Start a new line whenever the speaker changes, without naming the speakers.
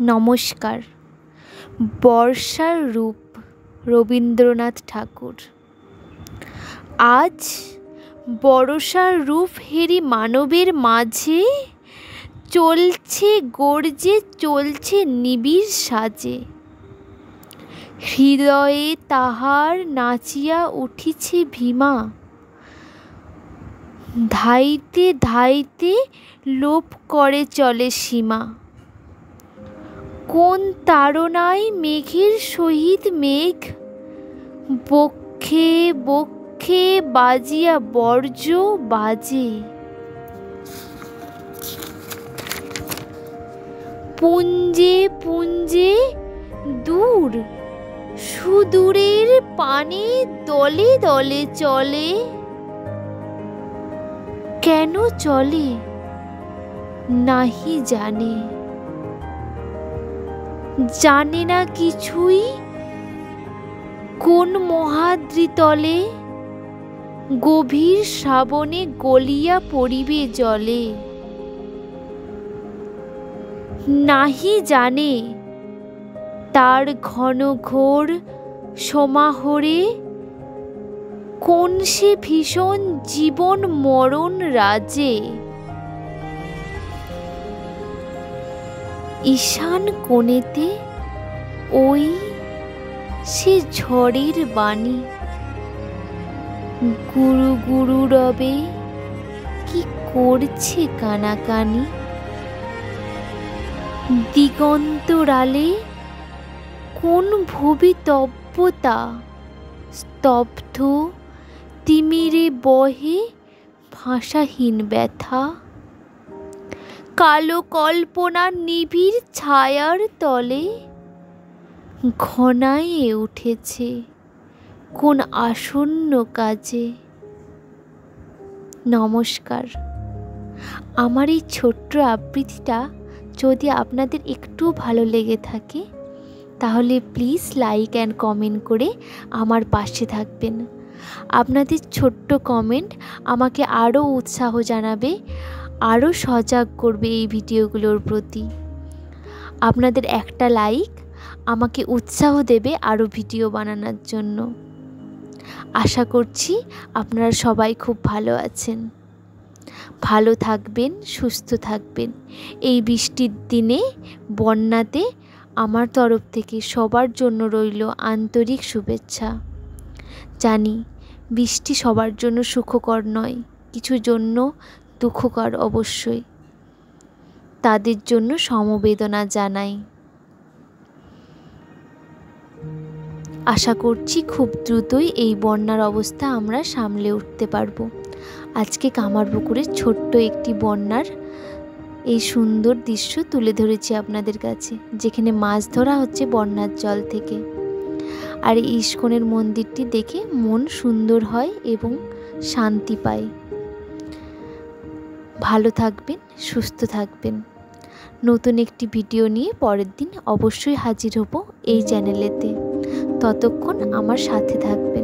নমস্কার। বর্ষার রূপ, রবীন্দ্রনাথ ঠাকুর। আজ বর্ষার রূপ হেরি মানবের মাঝে, চলছে গর্জে, চলছে নিবিড় সাজে। হৃদয়ে তাহার নাচিয়া উঠিছে ভীমা, ধাইতে ধাইতে লোপ করে চলে সীমা। কোন তাড়নায় মেঘের সহিত মেঘ, বক্ষে বক্ষে বাজিয়া বর্জ্য বাজে। পুঞ্জে পুঞ্জে দূর সুদূরের পানে দলে দলে চলে। কেন চলে নাহি জানে, জানে না কিছুই। কোন মহাদ্রিতলে গভীর শ্রাবণে গলিয়া পড়িবে জলে। নাহি জানে তার ঘন ঘোর সমাহরে, কোন সে ভীষণ জীবন মরণ রাজে। ঈশান কোণেতে ওই সে ঝড়ের বাণী, গুরু গুরু রবে কি করছে কানাকানি। দিগন্তরালে কোন ভবিতব্যতা, স্তব্ধ তিমিরে বহে ভাষাহীন ব্যথা। কালো কল্পনার নিবিড় ছায়ার তলে ঘনায়ে উঠেছে কোন আসন্ন কাজে। নমস্কার। আমার এই ছোট্ট আবৃত্তিটা যদি আপনাদের একটু ভালো লেগে থাকে, তাহলে প্লিজ লাইক অ্যান্ড কমেন্ট করে আমার পাশে থাকবেন। আপনাদের ছোট্ট কমেন্ট আমাকে আরও উৎসাহ জানাবে, আরও সজাগ করবে এই ভিডিওগুলোর প্রতি। আপনাদের একটা লাইক আমাকে উৎসাহ দেবে আরও ভিডিও বানানোর জন্য। আশা করছি আপনারা সবাই খুব ভালো আছেন, ভালো থাকবেন, সুস্থ থাকবেন। এই বৃষ্টির দিনে, বন্যাতে আমার তরফ থেকে সবার জন্য রইল আন্তরিক শুভেচ্ছা। জানি বৃষ্টি সবার জন্য সুখকর নয়, কিছু জন্য দুঃখকর অবশ্যই। তাদের জন্য সমবেদনা জানাই। আশা করছি খুব দ্রুতই এই বন্যার অবস্থা আমরা সামলে উঠতে পারবো। আজকে কামারপুকুরের ছোট্ট একটি বন্যার এই সুন্দর দৃশ্য তুলে ধরেছি আপনাদের কাছে, যেখানে মাছ ধরা হচ্ছে বন্যার জল থেকে। আর এই ইস্কনের মন্দিরটি দেখে মন সুন্দর হয় এবং শান্তি পায়। ভালো থাকবেন, সুস্থ থাকবেন। নতুন একটি ভিডিও নিয়ে পরের দিন অবশ্যই হাজির হব এই চ্যানেলেতে। ততক্ষণ আমার সাথে থাকবেন।